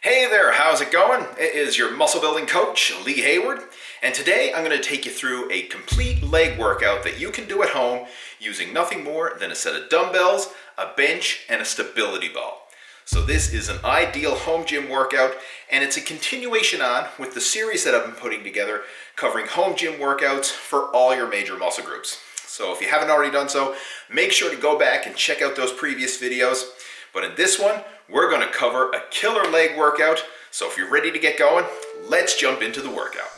Hey there, how's it going? It is your muscle building coach, Lee Hayward, and today I'm going to take you through a complete leg workout that you can do at home using nothing more than a set of dumbbells, a bench, and a stability ball. So this is an ideal home gym workout, and it's a continuation on with the series that I've been putting together covering home gym workouts for all your major muscle groups. So if you haven't already done so, make sure to go back and check out those previous videos. But in this one, we're going to cover a killer leg workout. So if you're ready to get going, let's jump into the workout.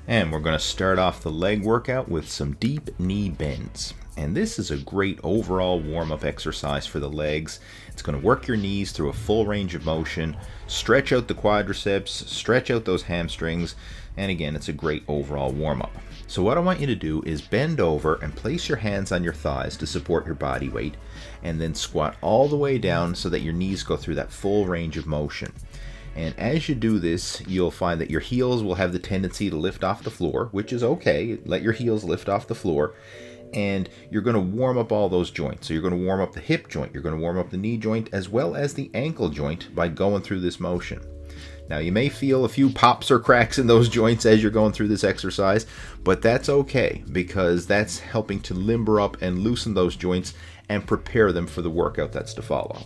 And we're going to start off the leg workout with some deep knee bends. And this is a great overall warm-up exercise for the legs. It's going to work your knees through a full range of motion, stretch out the quadriceps, stretch out those hamstrings, and again, it's a great overall warm-up. So what I want you to do is bend over and place your hands on your thighs to support your body weight, and then squat all the way down so that your knees go through that full range of motion. And as you do this, you'll find that your heels will have the tendency to lift off the floor, which is okay. Let your heels lift off the floor. And you're going to warm up all those joints. So you're going to warm up the hip joint, you're going to warm up the knee joint, as well as the ankle joint by going through this motion. Now you may feel a few pops or cracks in those joints as you're going through this exercise, but that's okay because that's helping to limber up and loosen those joints and prepare them for the workout that's to follow.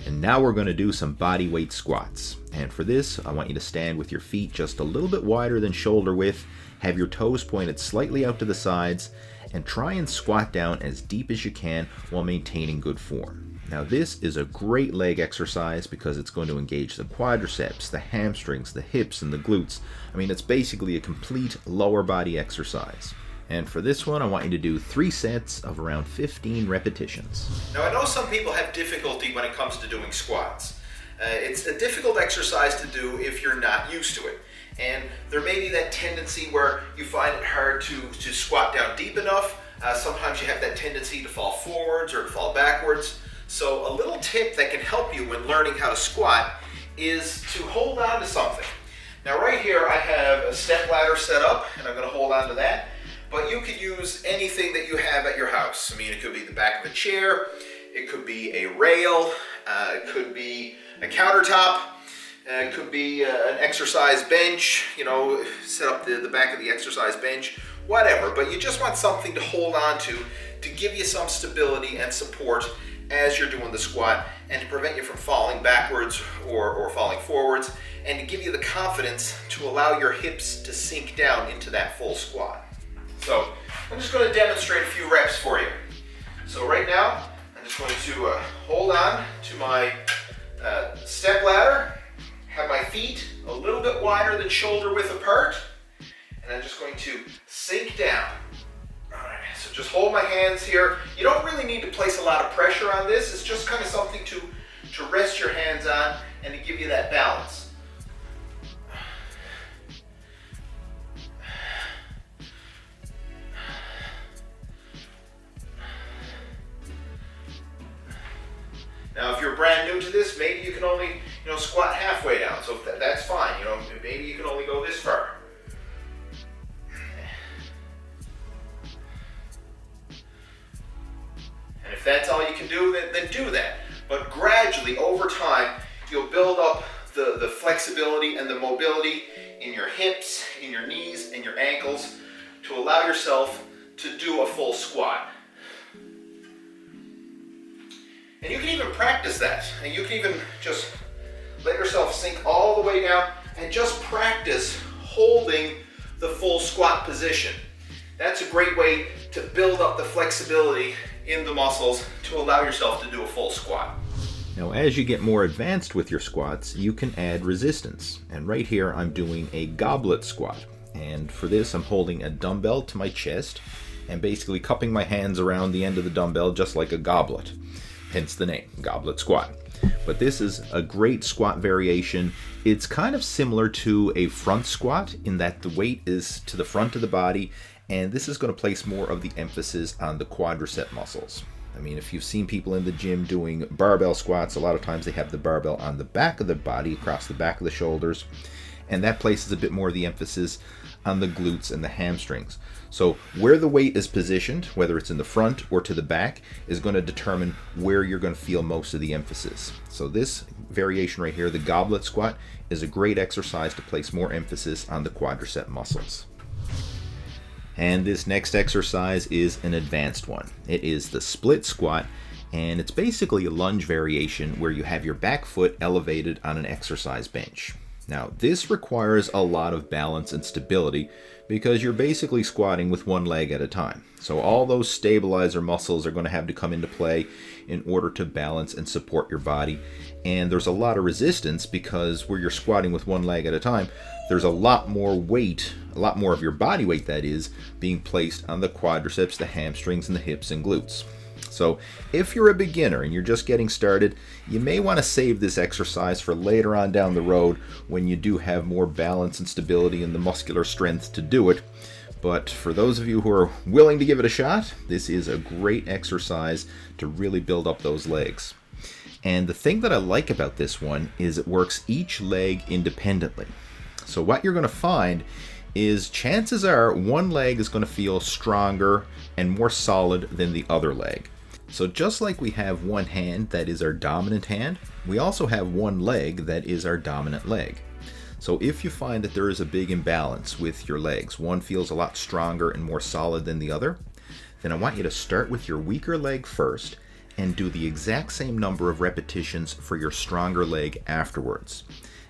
And now we're going to do some body weight squats. And for this, I want you to stand with your feet just a little bit wider than shoulder width, have your toes pointed slightly out to the sides, and try and squat down as deep as you can while maintaining good form. Now this is a great leg exercise because it's going to engage the quadriceps, the hamstrings, the hips, and the glutes. I mean, it's basically a complete lower body exercise. And for this one, I want you to do 3 sets of around 15 repetitions. Now I know some people have difficulty when it comes to doing squats. It's a difficult exercise to do if you're not used to it. And there may be that tendency where you find it hard to squat down deep enough. Sometimes you have that tendency to fall forwards or to fall backwards. So a little tip that can help you when learning how to squat is to hold on to something. Now right here I have a step ladder set up and I'm going to hold on to that. But you could use anything that you have at your house. I mean, it could be the back of a chair, it could be a rail, it could be a countertop. It could be an exercise bench, you know, set up the back of the exercise bench, whatever. But you just want something to hold on to give you some stability and support as you're doing the squat and to prevent you from falling backwards or falling forwards and to give you the confidence to allow your hips to sink down into that full squat. So I'm just going to demonstrate a few reps for you. So right now, I'm just going to hold on to my step ladder. Have my feet a little bit wider than shoulder width apart, and I'm just going to sink down. All right, so just hold my hands here. You don't really need to place a lot of pressure on this. It's just kind of something to rest your hands on and to give you that balance. Now, if you're brand new to this, maybe you can only, squat halfway down. So that's fine. Maybe you can only go this far. And if that's all you can do, then do that. But gradually, over time, you'll build up the flexibility and the mobility in your hips, in your knees, and your ankles to allow yourself to do a full squat. And you can even practice that. And you can even just let yourself sink all the way down and just practice holding the full squat position. That's a great way to build up the flexibility in the muscles to allow yourself to do a full squat. Now, as you get more advanced with your squats, you can add resistance. And right here, I'm doing a goblet squat. And for this, I'm holding a dumbbell to my chest and basically cupping my hands around the end of the dumbbell just like a goblet. Hence the name, Goblet Squat. But this is a great squat variation. It's kind of similar to a front squat in that the weight is to the front of the body, and this is going to place more of the emphasis on the quadricep muscles. I mean, if you've seen people in the gym doing barbell squats, a lot of times they have the barbell on the back of the body, across the back of the shoulders, and that places a bit more of the emphasis on the glutes and the hamstrings. So where the weight is positioned, whether it's in the front or to the back, is going to determine where you're going to feel most of the emphasis. So this variation right here, the goblet squat, is a great exercise to place more emphasis on the quadricep muscles. And this next exercise is an advanced one. It is the split squat, and it's basically a lunge variation where you have your back foot elevated on an exercise bench. Now, this requires a lot of balance and stability because you're basically squatting with one leg at a time. So all those stabilizer muscles are going to have to come into play in order to balance and support your body. And there's a lot of resistance because where you're squatting with one leg at a time, there's a lot more weight, a lot more of your body weight that is, being placed on the quadriceps, the hamstrings, and the hips and glutes. So if you're a beginner and you're just getting started, you may want to save this exercise for later on down the road when you do have more balance and stability and the muscular strength to do it. But for those of you who are willing to give it a shot, this is a great exercise to really build up those legs. And the thing that I like about this one is it works each leg independently. So what you're going to find is chances are one leg is going to feel stronger and more solid than the other leg. So just like we have one hand that is our dominant hand, we also have one leg that is our dominant leg. So if you find that there is a big imbalance with your legs, one feels a lot stronger and more solid than the other, then I want you to start with your weaker leg first and do the exact same number of repetitions for your stronger leg afterwards.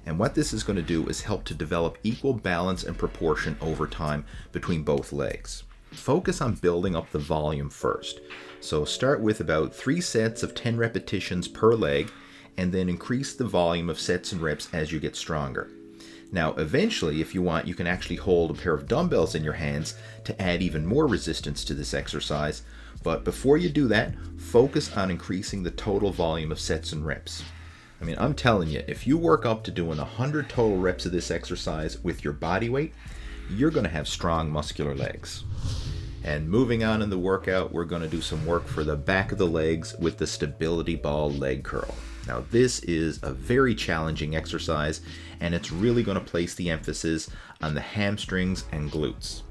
And what this is going to do is help to develop equal balance and proportion over time between both legs. Focus on building up the volume first. So start with about 3 sets of 10 repetitions per leg, and then increase the volume of sets and reps as you get stronger. Now, eventually, if you want, you can actually hold a pair of dumbbells in your hands to add even more resistance to this exercise. But before you do that, focus on increasing the total volume of sets and reps. I mean, I'm telling you, if you work up to doing 100 total reps of this exercise with your body weight, you're going to have strong muscular legs. And moving on in the workout, we're going to do some work for the back of the legs with the stability ball leg curl. Now, this is a very challenging exercise, and it's really going to place the emphasis on the hamstrings and glutes.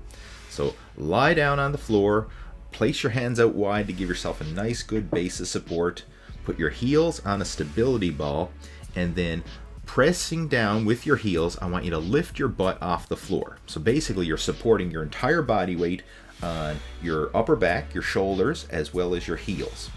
So lie down on the floor, place your hands out wide to give yourself a nice good base of support, put your heels on a stability ball, and then pressing down with your heels, I want you to lift your butt off the floor. So basically you're supporting your entire body weight on your upper back, your shoulders, as well as your heels.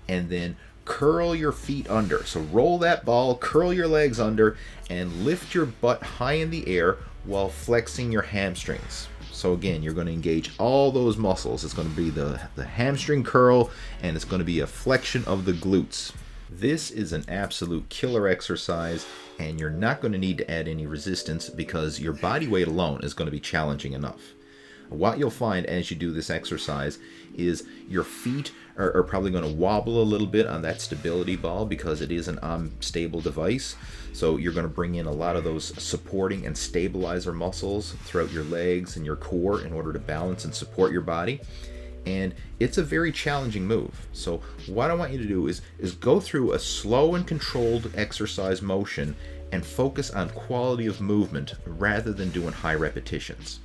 And then curl your feet under. So roll that ball, curl your legs under, and lift your butt high in the air while flexing your hamstrings. So again, you're going to engage all those muscles. It's going to be the hamstring curl, and it's going to be a flexion of the glutes. This is an absolute killer exercise, and you're not going to need to add any resistance because your body weight alone is going to be challenging enough. What you'll find as you do this exercise is your feet are probably going to wobble a little bit on that stability ball because it is an unstable device. So you're going to bring in a lot of those supporting and stabilizer muscles throughout your legs and your core in order to balance and support your body. And it's a very challenging move. So what I want you to do is go through a slow and controlled exercise motion and focus on quality of movement rather than doing high repetitions.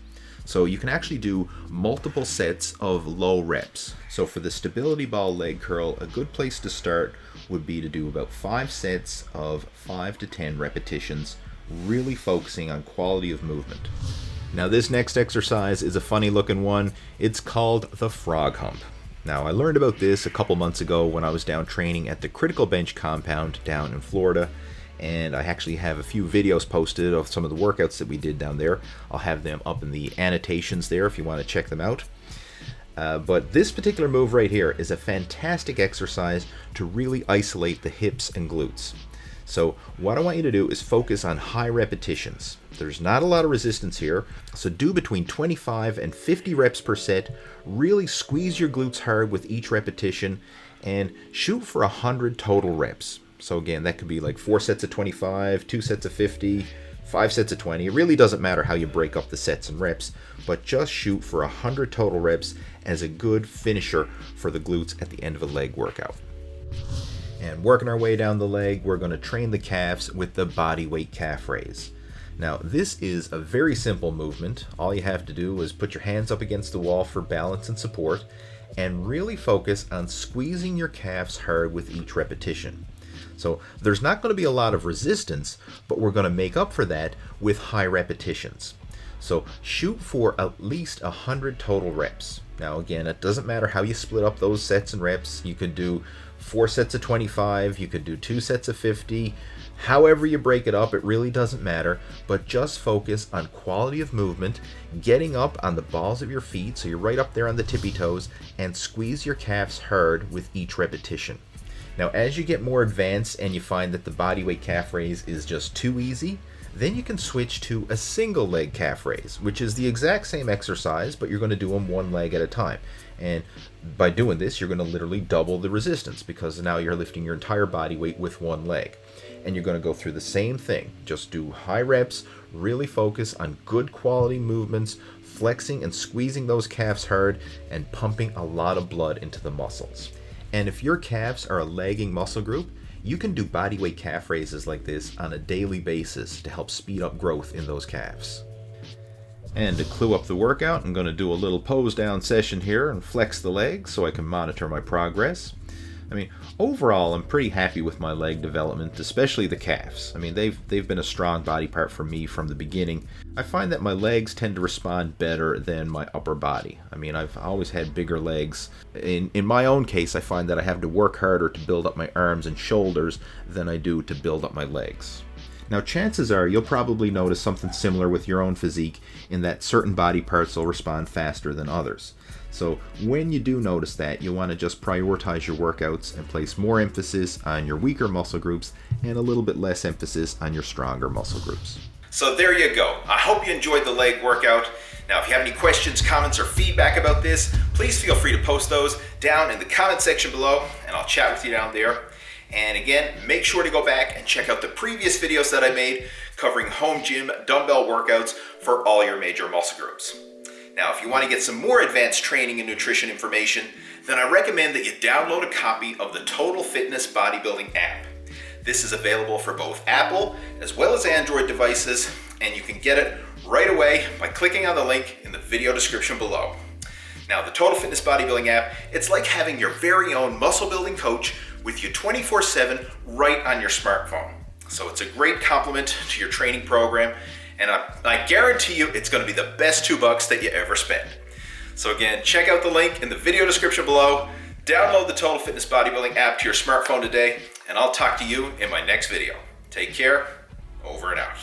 So you can actually do multiple sets of low reps. So for the stability ball leg curl, a good place to start would be to do about 5 sets of 5 to 10 repetitions, really focusing on quality of movement. Now this next exercise is a funny looking one. It's called the frog hump. Now I learned about this a couple months ago when I was down training at the Critical Bench compound down in Florida. And I actually have a few videos posted of some of the workouts that we did down there. I'll have them up in the annotations there if you want to check them out. But this particular move right here is a fantastic exercise to really isolate the hips and glutes. So what I want you to do is focus on high repetitions. There's not a lot of resistance here, so do between 25 and 50 reps per set. Really squeeze your glutes hard with each repetition and shoot for 100 total reps. So again, that could be like 4 sets of 25, 2 sets of 50, 5 sets of 20. It really doesn't matter how you break up the sets and reps, but just shoot for 100 total reps as a good finisher for the glutes at the end of a leg workout. And working our way down the leg, we're going to train the calves with the body weight calf raise. Now, this is a very simple movement. All you have to do is put your hands up against the wall for balance and support, and really focus on squeezing your calves hard with each repetition. So there's not going to be a lot of resistance, but we're going to make up for that with high repetitions. So shoot for at least 100 total reps. Now again, it doesn't matter how you split up those sets and reps. You could do 4 sets of 25, you could do 2 sets of 50. However you break it up, it really doesn't matter, but just focus on quality of movement, getting up on the balls of your feet, so you're right up there on the tippy toes, and squeeze your calves hard with each repetition. Now, as you get more advanced and you find that the bodyweight calf raise is just too easy, then you can switch to a single leg calf raise, which is the exact same exercise, but you're going to do them one leg at a time. And by doing this, you're going to literally double the resistance, because now you're lifting your entire body weight with one leg. And you're going to go through the same thing. Just do high reps, really focus on good quality movements, flexing and squeezing those calves hard, and pumping a lot of blood into the muscles. And if your calves are a lagging muscle group, you can do bodyweight calf raises like this on a daily basis to help speed up growth in those calves. And to clue up the workout, I'm going to do a little pose down session here and flex the legs so I can monitor my progress. I mean, overall, I'm pretty happy with my leg development, especially the calves. I mean, they've been a strong body part for me from the beginning. I find that my legs tend to respond better than my upper body. I mean, I've always had bigger legs. In my own case, I find that I have to work harder to build up my arms and shoulders than I do to build up my legs. Now, chances are you'll probably notice something similar with your own physique, in that certain body parts will respond faster than others. So when you do notice that, you want to just prioritize your workouts and place more emphasis on your weaker muscle groups and a little bit less emphasis on your stronger muscle groups. So there you go. I hope you enjoyed the leg workout. Now, if you have any questions, comments, or feedback about this, please feel free to post those down in the comment section below, and I'll chat with you down there. And again, make sure to go back and check out the previous videos that I made covering home gym dumbbell workouts for all your major muscle groups. Now, if you want to get some more advanced training and nutrition information, then I recommend that you download a copy of the Total Fitness Bodybuilding app. This is available for both Apple as well as Android devices, and you can get it right away by clicking on the link in the video description below. Now, the Total Fitness Bodybuilding app, it's like having your very own muscle building coach with you 24/7 right on your smartphone. So it's a great complement to your training program, and I guarantee you it's going to be the best $2 that you ever spend. So again, check out the link in the video description below, download the Total Fitness Bodybuilding app to your smartphone today, and I'll talk to you in my next video. Take care, over and out.